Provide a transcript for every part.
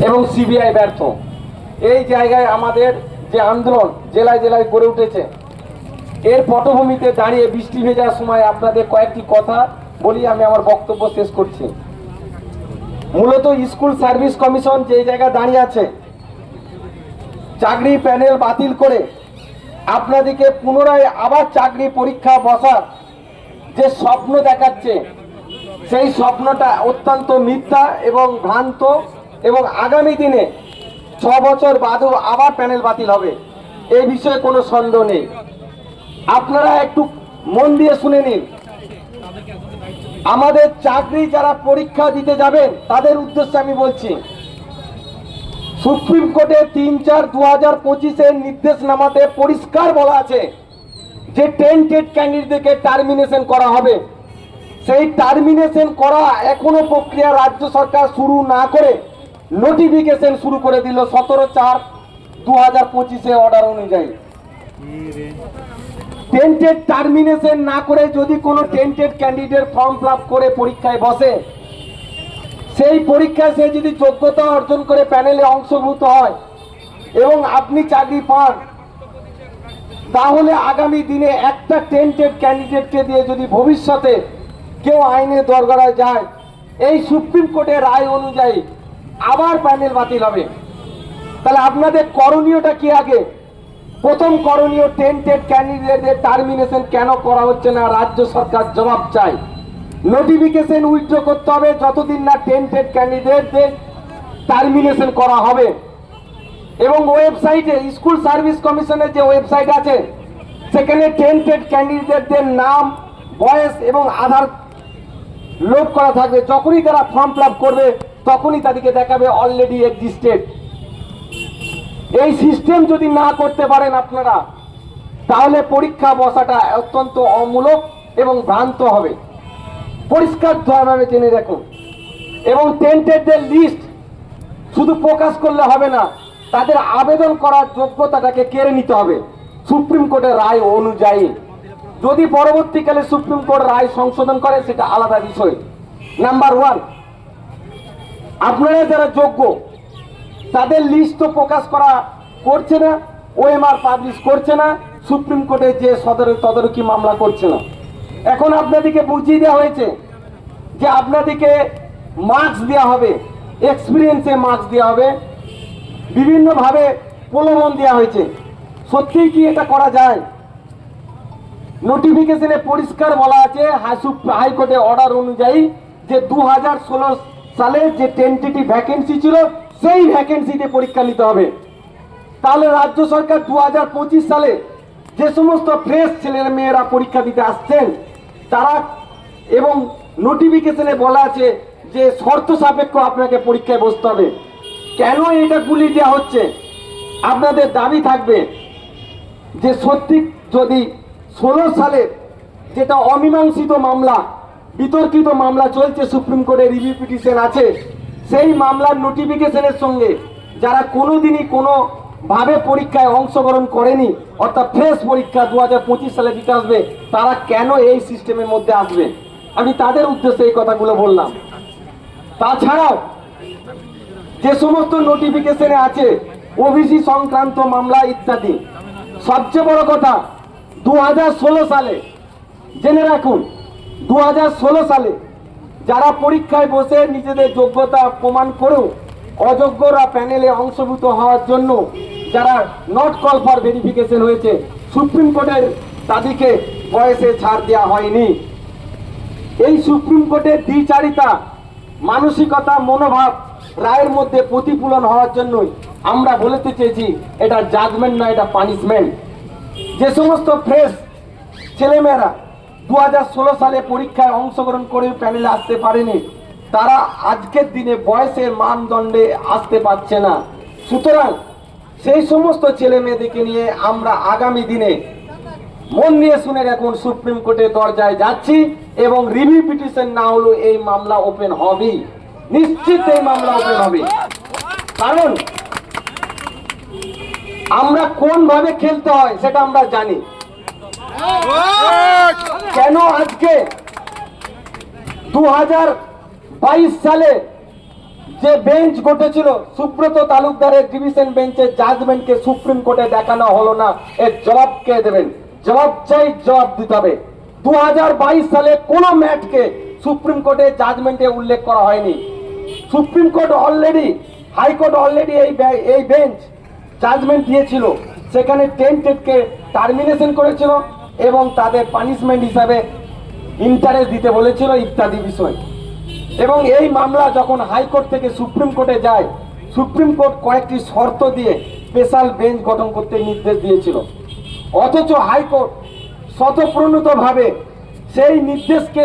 এবং সিবিআই ব্যর্থ। এই জায়গায় আমাদের যে আন্দোলন জেলায় জেলায় গড়ে উঠেছে, এর পটভূমিতে দাঁড়িয়ে বৃষ্টি ভেজার সময় আপনাদের কয়েকটি কথা বলি, আমি আমার বক্তব্য শেষ করছি। মূলত স্কুল সার্ভিস কমিশন যে জায়গায় দাঁড়িয়ে আছে, চাকরি প্যানেল বাতিল করে আপনাদেরকে পুনরায় আবার চাকরি পরীক্ষা বসার যে স্বপ্ন দেখাচ্ছে, সেই স্বপ্নটা অত্যন্ত মিথ্যা এবং ভ্রান্ত। এবং আগামী দিনে 6 বছর বাদেও আবার প্যানেল বাতিল হবে, এই বিষয়ে কোনো সন্দেহ নেই। আপনারা একটু মন দিয়ে শুনে নিন। আমাদের চাকরি যারা পরীক্ষা দিতে যাবেন তাদের উদ্দেশ্যে আমি বলছি, সুপ্রিম কোর্টে 3/4/2025 নির্দেশনামাতে পরিষ্কার বলা আছে যে টেন্টেড ক্যান্ডিডেটকে টার্মিনেশন করা হবে। সেই টার্মিনেশন করা এখনো প্রক্রিয়া রাজ্য সরকার শুরু না করে নোটিফিকেশন শুরু করে দিল 17/4/2025 অর্ডার অনুযায়ী। টেন্টেড টার্মিনেশন না করে যদি কোনো tainted candidate form fill up করে পরীক্ষায় বসে, সেই পরীক্ষায় সে যদি যোগ্যতা অর্জন করে প্যানেলে অংশভূত হয় এবং আপনি চাকরি পান, তাহলে আগামী দিনে একটা টেন্টেড ক্যান্ডিডেটকে দিয়ে যদি ভবিষ্যতে কেউ আইনের দরগড়ায় যায়, এই সুপ্রিম কোর্টের রায় অনুযায়ী আবার প্যানেল বাতিল হবে। তাহলে আপনাদের করণীয়টা কি? আগে প্রথম করণীয়, টেন্টেড ক্যান্ডিডেটদের টার্মিনেশন কেন করা হচ্ছে না, রাজ্য সরকার জবাব চাই। নোটিফিকেশন উইথড্র করতে হবে যতদিন না টেন্টেড ক্যান্ডিডেটদের টার্মিনেশন করা হবে। এবং ওয়েবসাইটে স্কুল সার্ভিস কমিশনের যে ওয়েবসাইট আছে, সেখানে টেন্টেড ক্যান্ডিডেটদের নাম, বয়স এবং আধার লোড করা থাকবে। যখনই তারা ফর্ম ফিল আপ করবে তখনই তাদেরকে দেখাবে অলরেডি এক্সিস্টেড। এই সিস্টেম যদি না করতে পারেন আপনারা, তাহলে পরীক্ষা বসাটা অত্যন্ত অমূলক এবং ভ্রান্ত হবে, পরিষ্কারভাবে জেনে রাখুন। এবং টেন্টেডদের লিস্ট শুধু প্রকাশ করলে হবে না, তাদের আবেদন করার যোগ্যতাটাকে কেড়ে নিতে হবে সুপ্রিম কোর্টের রায় অনুযায়ী। যদি পরবর্তীকালে সুপ্রিম কোর্ট রায় সংশোধন করে সেটা আলাদা বিষয়। নাম্বার 1, আপনারা যারা যোগ্য তাদের লিস্ট তো প্রকাশ করা করছে না, ওএমআর পাবলিশ করছে না, সুপ্রিম কোর্টে যে তদারকি মামলা করছে না। এখন আপনাদেরকে বুঝিয়ে দেওয়া হয়েছে যে আপনাদেরকে মার্কস দেওয়া হবে, এক্সপিরিয়েন্সে মার্কস দেওয়া হবে, বিভিন্নভাবে প্রলোভন দেওয়া হয়েছে। সত্যিই কি এটা করা যায়? নোটিফিকেশনে পরিষ্কার বলা আছে হাইকোর্টের অর্ডার অনুযায়ী যে 2016 সালে যে টেন্টেটিভ ভ্যাকেন্সি ছিল সেই ভ্যাকেন্সিতে পরীক্ষা নিতে হবে। তাহলে রাজ্য সরকার 2025 সালে যে সমস্ত ফ্রেশ ছেলে মেয়েরা পরীক্ষা দিতে আসছেন তারা, এবং নোটিফিকেশনে বলা আছে যে শর্ত সাপেক্ষ আপনাকে পরীক্ষায় বসতে হবে, কেন এটা গুলি দেওয়া হচ্ছে? আপনাদের দাবি থাকবে যে সত্যি যদি 16 সালে যেটা অমীমাংসিত মামলা, বিতর্কিত মামলা চলছে, সুপ্রিম কোর্টে রিভিউ পিটিশন আছে, সেই মামলার নোটিফিকেশনের সঙ্গে যারা কোনোদিনই কোনোভাবে পরীক্ষায় অংশগ্রহণ করেনি, অর্থাৎ ফ্রেশ পরীক্ষা 2025 সালে দিতে আসবে, তারা কেন এই সিস্টেমের মধ্যে আসবে? আমি তাদের উদ্দেশ্যে এই কথাগুলো বললাম। তাছাড়াও যে সমস্ত নোটিফিকেশনে আছে ওবিসি সংক্রান্ত মামলা ইত্যাদি, সবচেয়ে বড় কথা 2016 সালে জেনে রাখুন, 2016 সালে যারা পরীক্ষায় বসে নিজেদের যোগ্যতা প্রমাণ করেও অযোগ্যরা প্যানেলে অংশভূত হওয়ার জন্য যারা নট কল ফর ভেরিফিকেশন হয়েছে, সুপ্রিম কোর্টের তাদেরকে বয়সে ছাড় দেওয়া হয়নি। এই সুপ্রিম কোর্টের দ্বিচারিতা, মানসিকতা, মনোভাব রায়ের মধ্যে প্রতিফলন হওয়ার জন্যই আমরা বলতে চেয়েছি এটা জাজমেন্ট না, এটা পানিশমেন্ট। যে সমস্ত ফ্রেশ ছেলেমেয়েরা 2016 সালে পরীক্ষায় অংশগ্রহণ করে প্যানেলে আসতে পারেনি, তারা আজকের দিনে বয়সের মানদণ্ডে আসতে পারছে না। সুতরাং সেই সমস্ত ছেলে মেয়েদেরকে নিয়ে আমরা আগামী দিনে মন নিয়ে শুনে রাখুন, সুপ্রিম কোর্টের দরজায় যাচ্ছি এবং রিভিউ পিটিশন না হলো এই মামলা ওপেন হবে, নিশ্চিত এই মামলা ওপেন হবে। কারণ আমরা কোন ভাবে খেলতে হয় সেটা আমরা জানি। কেন আজকে 2022 সালে যে বেঞ্চ ঘটেছিল সুব্রত তালুকদারের ডিভিশন বেঞ্চের জাজমেন্টকে সুপ্রিম কোর্টে দেখানো হলো না, এর জবাব কে দেবেন? জবাব চাই, জবাব দিতে হবে। 2022 সালে কোন ম্যাটকে সুপ্রিম কোর্টের জাজমেন্টে উল্লেখ করা হয়নি। Supreme court already, high court already এই বেঞ্চ জাজমেন্ট দিয়েছিল, সেখানে টেন্টেডকে টার্মিনেশন করেছিল এবং তাদের পানিশমেন্ট হিসাবে ইন্টারেস্ট দিতে বলেছিল ইত্যাদি বিষয়। এবং এই মামলা যখন হাইকোর্ট থেকে সুপ্রিম কোর্টে যায়, সুপ্রিম কোর্ট কয়েকটি শর্ত দিয়ে স্পেশাল বেঞ্চ গঠন করতে নির্দেশ দিয়েছিল, অথচ হাইকোর্ট স্বতঃপ্রণোতভাবে সেই নির্দেশকে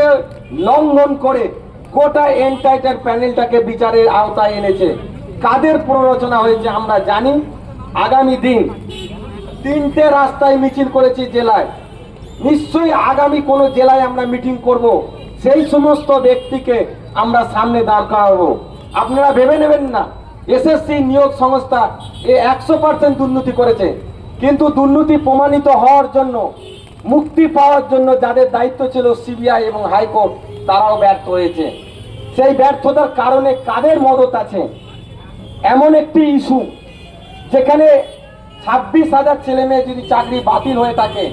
লঙ্ঘন করে গোটা এন্টাইটার প্যানেলটাকে বিচারের আওতায় এনেছে। কাদের প্ররোচনা হয়েছে আমরা জানি। আগামী দিন 3টে রাস্তায় মিছিল করেছি জেলায়, নিশ্চয়ই আগামী কোনো জেলায় আমরা মিটিং করব, সেই সমস্ত ব্যক্তিকে আমরা সামনে দাঁড় করাবো। আপনারা ভেবে নেবেন না এসএসসি নিয়োগ সংস্থা 100% দুর্নীতি করেছে, কিন্তু দুর্নীতি প্রমাণিত হওয়ার জন্য, মুক্তি পাওয়ার জন্য যাদের দায়িত্ব ছিল সিবিআই এবং হাইকোর্ট, তারাও ব্যর্থ হয়েছে। সেই ব্যর্থতার কারণে কাদের মদত আছে? এমন একটি ইস্যু যেখানে 26,000 ছেলে মেয়ে যদি চাকরি বাতিল হয়ে থাকে,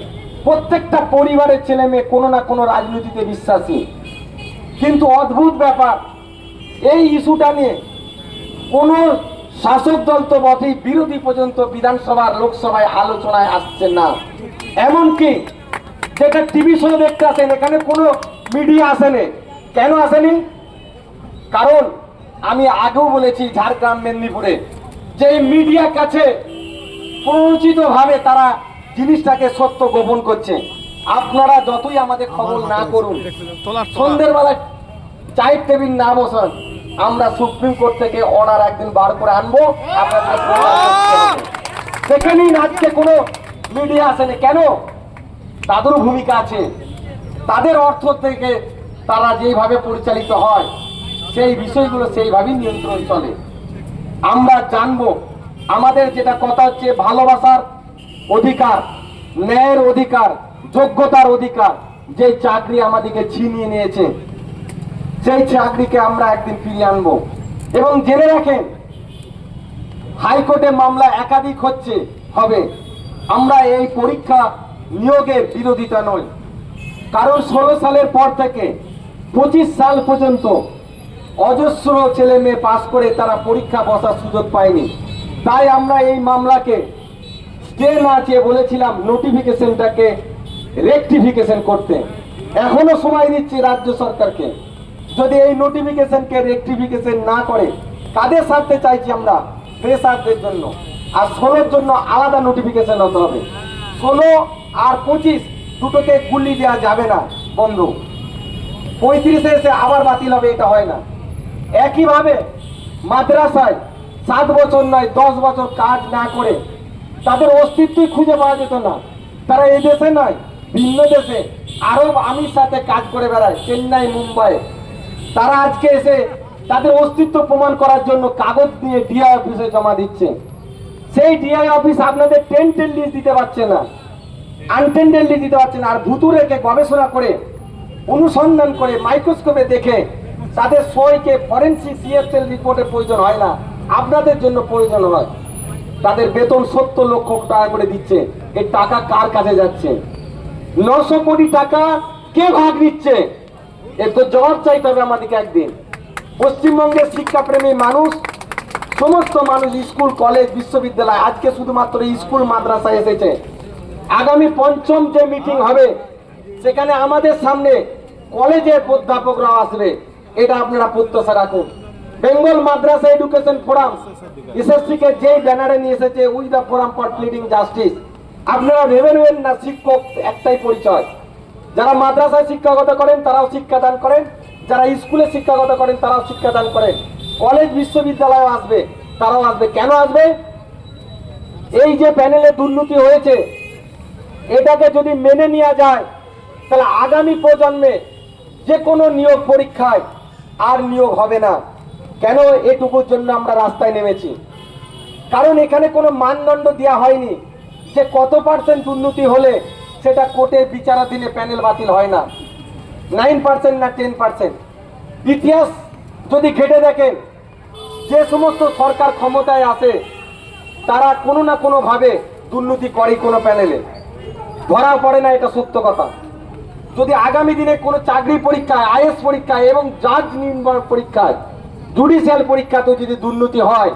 প্রত্যেকটা পরিবারের ছেলে মেয়ে কোনো না কোনো রাজনীতিতে বিশ্বাসী, কিন্তু অদ্ভুত ব্যাপার এই ইস্যুটা নিয়ে কোনো শাসক দল তো বটেই, বিরোধী পর্যন্ত বিধানসভার লোকসভায় আলোচনায় আসছে না। এমনকি যেটা টিভি শো দেখতে আসেন, এখানে কোনো মিডিয়া আসেনি। কেন আসেনি? কারণ আমি আগেও বলেছি ঝাড়গ্রাম মেদিনীপুরে যে মিডিয়ার কাছে প্ররোচিতভাবে তারা জিনিসটাকে সত্য গোপন করছে। আপনারা যতই আমাদের খবর না করুন, সন্ধ্যের বেলায় চায়ের টেবিল না বসান, আমরা সুপ্রিম কোর্ট থেকে অর্ডার একদিন বার করে আনবো, আপনাদের সেখানেই আজকে কোনো মিডিয়া আসেনি। কেন? তাদেরও ভূমিকা আছে, তাদের অর্থ থেকে তারা যেভাবে পরিচালিত হয় সেই বিষয়গুলো সেইভাবেই নিয়ন্ত্রণ চলে। আমরা জানবো আমাদের যেটা কথা হচ্ছে ভালোবাসার অধিকার, ন্যায়ের অধিকার, যোগ্যতার অধিকার, যে চাকরি আমাদেরকে ছিনিয়ে নিয়েছে সেই চাকরিকে আমরা একদিন ফিরিয়ে আনবো। এবং জেনে রাখেন হাইকোর্টে মামলা একাধিক হবে। আমরা এই পরীক্ষা নিয়োগের বিরোধিতা নই, কারণ 16 সালের পর থেকে 25 সাল পর্যন্ত অজস্র ছেলে মেয়ে পাস করে তারা পরীক্ষা বসার সুযোগ পায়নি। তাই আমরা এই মামলাকে স্টে না চেয়ে বলেছিলাম নোটিফিকেশনটাকে রেকটিফিকেশন করতে। এখনো সময় দিচ্ছি রাজ্য সরকারকে, যদি এই নোটিফিকেশনকে রেকটিফিকেশন না করে, কাদের স্বার্থে চাইছি আমরা? ফ্রেশারদের জন্য। আর 16-র জন্য আলাদা নোটিফিকেশন হতে হবে। 16 আর 25 দুটোকে গুলি দেওয়া যাবে না বন্ধু। 35-এ এসে আবার বাতিল হবে, এটা হয় না। একইভাবে মাদ্রাসায় 7 বছর নয় 10 বছর কাজ না করে তাদের অস্তিত্বই খুঁজে পাওয়া যেত না। তারা এই দেশে নয়, ভিন্ন দেশে আরব আমির সাথে কাজ করে বেড়ায়, চেন্নাই, মুম্বাই। তারা আজকে এসে তাদের অস্তিত্ব প্রমাণ করার জন্য কাগজ নিয়ে ডিআই অফিসে জমা দিচ্ছে। সেই ডিআই অফিস আপনাদের টেন্টেড লিস্ট দিতে পারছে না, আনটেন্ডেড লিস্ট দিতে পারছে না। আর ভুতুরেকে গবেষণা করে, অনুসন্ধান করে, মাইক্রোস্কোপে দেখে তাদের সইকে ফরেনসিক সিএফএল রিপোর্টের প্রয়োজন হয় না, আপনাদের জন্য প্রয়োজন হয়। তাদের বেতন 70 লক্ষ টাকা করে দিচ্ছে। এই টাকা কার কাছে যাচ্ছে? 900 কোটি টাকা কে ভাগ নিচ্ছে? এর তো জবাব চাইতে হবে আমাদেরকে একদিন। পশ্চিমবঙ্গের শিক্ষাপ্রেমী মানুষ, সমস্ত মানুষ, স্কুল, কলেজ, বিশ্ববিদ্যালয়, আজকে শুধুমাত্র স্কুল মাদ্রাসায় এসেছে। আগামী 5ম যে মিটিং হবে সেখানে আমাদের সামনে কলেজের অধ্যাপকরাও আসবে, এটা আপনারা প্রত্যাশা রাখুন। Bengal Madrasah Education forum SSC কে যে ব্যানারে নিয়ে এসেছে, with the forum for pleading justice. আপনারা ভেবে নেবেন না শিক্ষক একটাই পরিচয়। যারা মাদ্রাসায় শিক্ষকতা করেন তারাও শিক্ষাদান করেন, যারা স্কুলে শিক্ষকতা করেন তারাও শিক্ষাদান করেন, কলেজ বিশ্ববিদ্যালয় আসবে, তারাও আসবে। কেন আসবে? এই যে প্যানেলে দুর্নীতি হয়েছে এটাকে যদি মেনে নেওয়া যায়, তাহলে আগামী প্রজন্মে যে কোনো নিয়োগ পরীক্ষায় আর নিয়োগ হবে না। কেন? এটুকুর জন্য আমরা রাস্তায় নেমেছি। কারণ এখানে কোনো মানদণ্ড দেওয়া হয়নি যে কত % দুর্নীতি হলে সেটা কোর্টে বিচারাধীনে প্যানেল বাতিল হয় না, 9% না 10%। ইতিহাস যদি ঘেটে দেখেন যে সমস্ত সরকার ক্ষমতায় আছে তারা কোনো না কোনো ভাবে দুর্নীতি করে কোনো প্যানেলে, ধরা পড়ে না, এটা সত্য কথা। যদি আগামী দিনে কোনো চাকরি পরীক্ষায়, আইএস পরীক্ষায় এবং জাজ নির্বাচন পরীক্ষায়, জুডিশিয়াল পরীক্ষাতেও যদি দুর্নীতি হয়,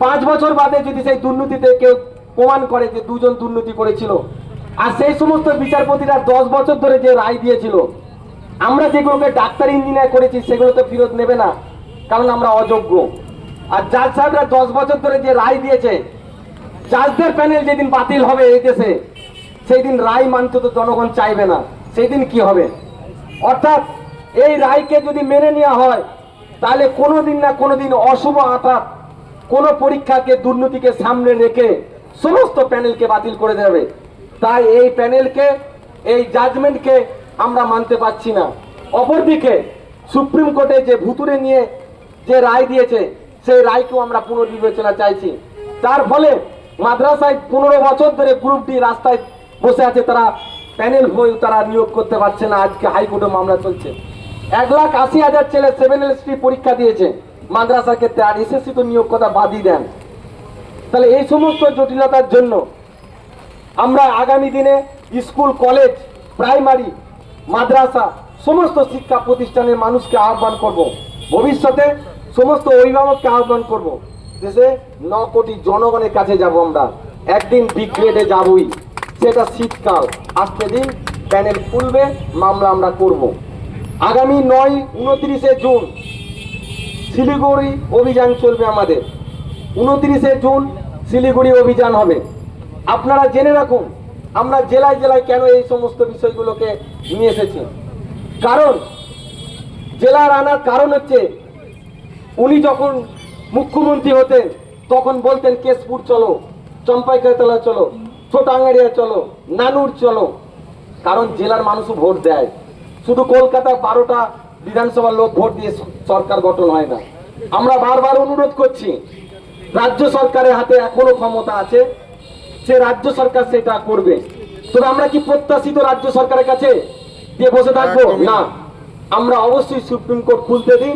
5 বছর বাদে যদি সেই দুর্নীতিতে কেউ প্রমাণ করে যে দুজন দুর্নীতি করেছিল, আর সেই সমস্ত বিচারপতিরা 10 বছর ধরে যে রায় দিয়েছিল, আমরা যেগুলোকে ডাক্তার ইঞ্জিনিয়ার করেছি সেগুলো তো ফেরত নেবে না, কারণ আমরা অযোগ্য। আর জাজ সাহেবরা 10 বছর ধরে যে রায় দিয়েছে, জাজদের প্যানেল যেদিন বাতিল হবে এই দেশে, সেই দিন রায় মানতে তো জনগণ চাইবে না, সেই দিন কি হবে? অর্থাৎ এই রায়কে যদি মেনে নেওয়া হয় তাহলে কোনোদিন না কোনোদিন অশুভ আঘাত কোন পরীক্ষাকে, দুর্নীতিকে সামনে রেখে সমস্ত প্যানেলকে বাতিল করে দেবে। তাই এই প্যানেলকে, এই জাজমেন্টকে আমরা মানতে পারছি না। অপরদিকে সুপ্রিম কোর্টে যে ভুতুড়ে নিয়ে যে রায় দিয়েছে, সেই রায়কেও আমরা পুনর্বিবেচনা চাইছি। তার ফলে মাদ্রাসায় 15 বছর ধরে গ্রুপ ডি রাস্তায় বসে আছে, তারা প্যানেল হয়ে তারা নিয়োগ করতে পারছে না। আজকে হাইকোর্টে মামলা চলছে। 1,80,000 ছেলে 7LST পরীক্ষা দিয়েছে মাদ্রাসার ক্ষেত্রে, আর এসএসসি তো নিয়োগ কথা বাদই দেন। তাহলে এই সমস্ত জটিলতার জন্য আমরা আগামী দিনে স্কুল, কলেজ, প্রাইমারি, মাদ্রাসা সমস্ত শিক্ষা প্রতিষ্ঠানের মানুষকে আহ্বান করব, ভবিষ্যতে সমস্ত অভিভাবককে আহ্বান করব, দেশে 9 কোটি জনগণের কাছে যাব আমরা, একদিন বিগ্রেডে যাবই, সেটা শীতকাল। আজকে দিন প্যানেল খুলবে, মামলা আমরা করব। আগামী 29 জুন শিলিগুড়ি অভিযান চলবে আমাদের। 29 জুন শিলিগুড়ি অভিযান হবে। আপনারা জেনে রাখুন আমরা জেলায় জেলায় কেন এই সমস্ত বিষয়গুলোকে নিয়ে এসেছি। কারণ জেলার আনার কারণ হচ্ছে, উনি যখন মুখ্যমন্ত্রী হতেন তখন বলতেন কেশপুর চলো, চম্পাইতলা চলো, ছোটাঙ্গাড়িয়া চলো, নানুর চলো। কারণ জেলার মানুষও ভোট দেয়, শুধু কলকাতা 12টা বিধানসভার লোক ভোট দিয়ে সরকার গঠন হয় না। আমরা বারবার অনুরোধ করছি, রাজ্য সরকারের হাতে এখনো ক্ষমতা আছে, সে রাজ্য সরকার সেটা করবে। তবে আমরা কি প্রত্যাশিত রাজ্য সরকারের কাছে দিয়ে বসে থাকবো? না, আমরা অবশ্যই সুপ্রিম কোর্ট খুলতে দিন,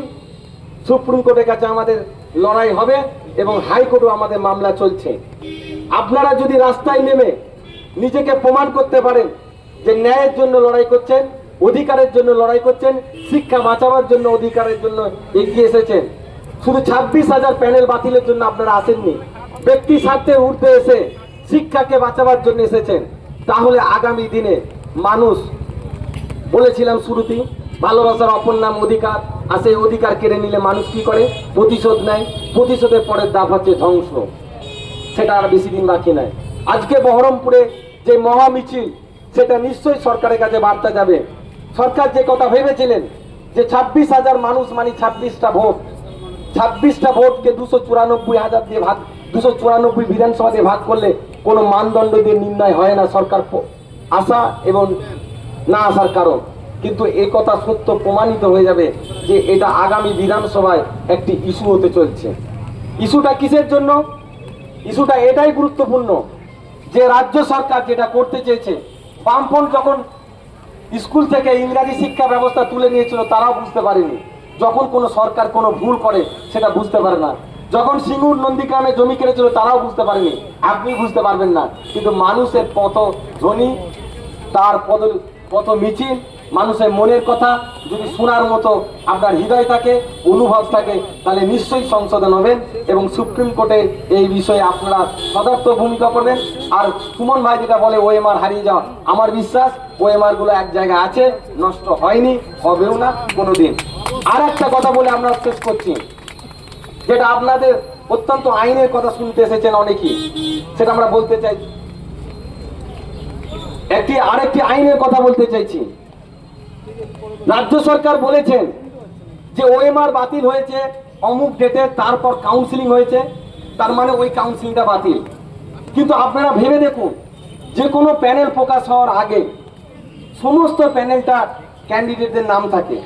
সুপ্রিম কোর্টের কাছে আমাদের লড়াই হবে এবং হাইকোর্টও আমাদের মামলা চলছে। আপনারা যদি রাস্তায় নেমে নিজেকে প্রমাণ করতে পারেন যে ন্যায়ের জন্য লড়াই করছেন, অধিকারের জন্য লড়াই করছেন, শিক্ষা বাঁচাবার জন্য অধিকারের জন্য এগিয়ে এসেছেন, শুধু 26,000 প্যানেল বাতিলের জন্য আপনারা আসেননি, ব্যক্তি স্বার্থে উঠতে এসে শিক্ষাকে বাঁচাবার জন্য এসেছেন, তাহলে আগামী দিনে মানুষ, বলেছিলাম শুরুতেই, ভালোবাসার অপর নাম অধিকার, আর সেই অধিকার কেড়ে নিলে মানুষ কি করে? প্রতিশোধ নেয়। প্রতিশোধের পরের ধাপ হচ্ছে ধ্বংস। সেটা আর বেশি দিন বাকি নাই। আজকে বহরমপুরে যে মহা মিছিল, সেটা নিশ্চয়ই সরকারের কাছে বার্তা যাবে। সরকার যে কথা ভেবেছিলেন যে 26,000 মানুষ মানে 26টা ভোট, 26টা ভোটকে 294,000 দিয়ে ভাগ, 294 বিধানসভা দিয়ে ভাগ করলে কোনো মানদণ্ড দিয়ে নির্ণয় হয় না সরকার আসা এবং না আসার কারণ। কিন্তু এই কথা সত্য প্রমাণিত হয়ে যাবে যে এটা আগামী বিধানসভায় একটি ইস্যু হতে চলছে। ইস্যুটা কিসের জন্য? ইস্যুটা এটাই গুরুত্বপূর্ণ যে রাজ্য সরকার যেটা করতে চেয়েছে, বামফ্রন্ট যখন স্কুল থেকে ইংরাজি শিক্ষা ব্যবস্থা তুলে নিয়েছিল তারাও বুঝতে পারেনি। যখন কোনো সরকার কোনো ভুল করে সেটা বুঝতে পারে না। যখন সিঙ্গুর নন্দীগ্রামে জমি কেড়েছিল তারাও বুঝতে পারেনি, আপনি বুঝতে পারবেন না। কিন্তু মানুষের পথ ধ্বনি, তার পথ মিছিল, মানুষের মনের কথা যদি শোনার মতো আপনার হৃদয় থাকে, অনুভব থাকে, তাহলে নিশ্চয়ই সংশোধন হবেন এবং সুপ্রিম কোর্টে এই বিষয়ে আপনারা সদর্থ ভূমিকা করবেন। আর সুমন ভাই যেটা বলে ওএমআর হারিয়ে যাওয়া, আমার বিশ্বাস ওএমআর গুলো এক জায়গায় আছে, নষ্ট হয়নি, হবেও না কোনোদিন। আর একটা কথা বলে আমরা শেষ করছি, যেটা আপনাদের অত্যন্ত আইনের কথা শুনতে এসেছেন অনেকেই, সেটা আমরা বলতে চাই। আরেকটি আইনের কথা বলতে চাইছি। রাজ্য সরকার বলেছেন যে ওএমআর বাতিল হয়েছে অমুক ডেটে, তারপর কাউন্সিলিং হয়েছে, তার মানে ওই কাউন্সিলিংটা বাতিল। কিন্তু আপনারা ভেবে দেখুন, যে কোনো প্যানেল প্রকাশ হওয়ার আগে সমস্ত প্যানেলটা ক্যান্ডিডেটদের নাম থাকে,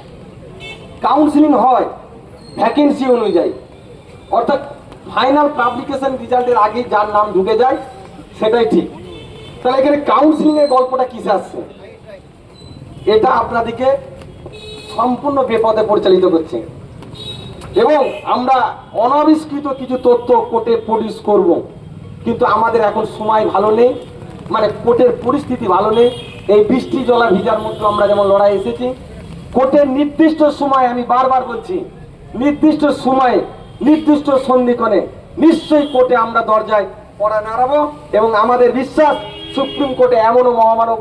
কাউন্সিলিং হয় ভ্যাকেন্সি অনুযায়ী, অর্থাৎ ফাইনাল পাবলিকেশন রেজাল্টের আগে যার নাম ঢুকে যায় সেটাই ঠিক। তাহলে এখানে কাউন্সিলিং এর গল্পটা কিসে আসছে? এটা আপনাদেরকে সম্পূর্ণ বিপদে পরিচালিত করছে। এবং আমরা অনাবিষ্কৃত কিছু তথ্য কোর্টে প্রডিউস করব। কিন্তু আমাদের এখন সময় ভালো নেই, মানে কোর্টের পরিস্থিতি ভালো নেই। এই বৃষ্টি জলা ভিজার মধ্যে আমরা যেমন লড়াই এসেছি, কোর্টের নির্দিষ্ট সময়, আমি বারবার বলছি, নির্দিষ্ট সময়ে নির্দিষ্ট সন্ধিক্ষণে নিশ্চয়ই কোর্টে আমরা দরজায় কড়া নাড়াবো। এবং আমাদের বিশ্বাস সুপ্রিম কোর্টে এমনও মহামানব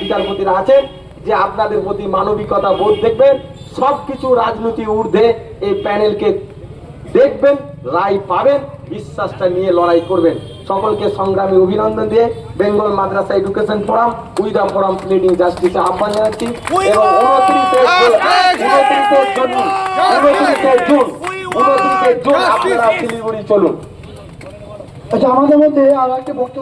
বিচারপতিরা আছেন যে আপনাদের প্রতি মানবিকতা বোধ দেখবেন, সবকিছু রাজনীতি ঊর্ধ্বে এই প্যানেলকে দেখবেন, রায় পাবেন, বিশ্বাসটা নিয়ে লড়াই করবেন। সকলকে সংগ্রামী অভিনন্দন দিয়ে Bengal Madrasah Education Forum we the forum pleading জাস্টিসে আহ্বান জানাচ্ছি। এবং 29 জুন আপনারা শিলিগুড়ি চলুন। আচ্ছা, আমাদের মধ্যে আর একটা বক্তব্য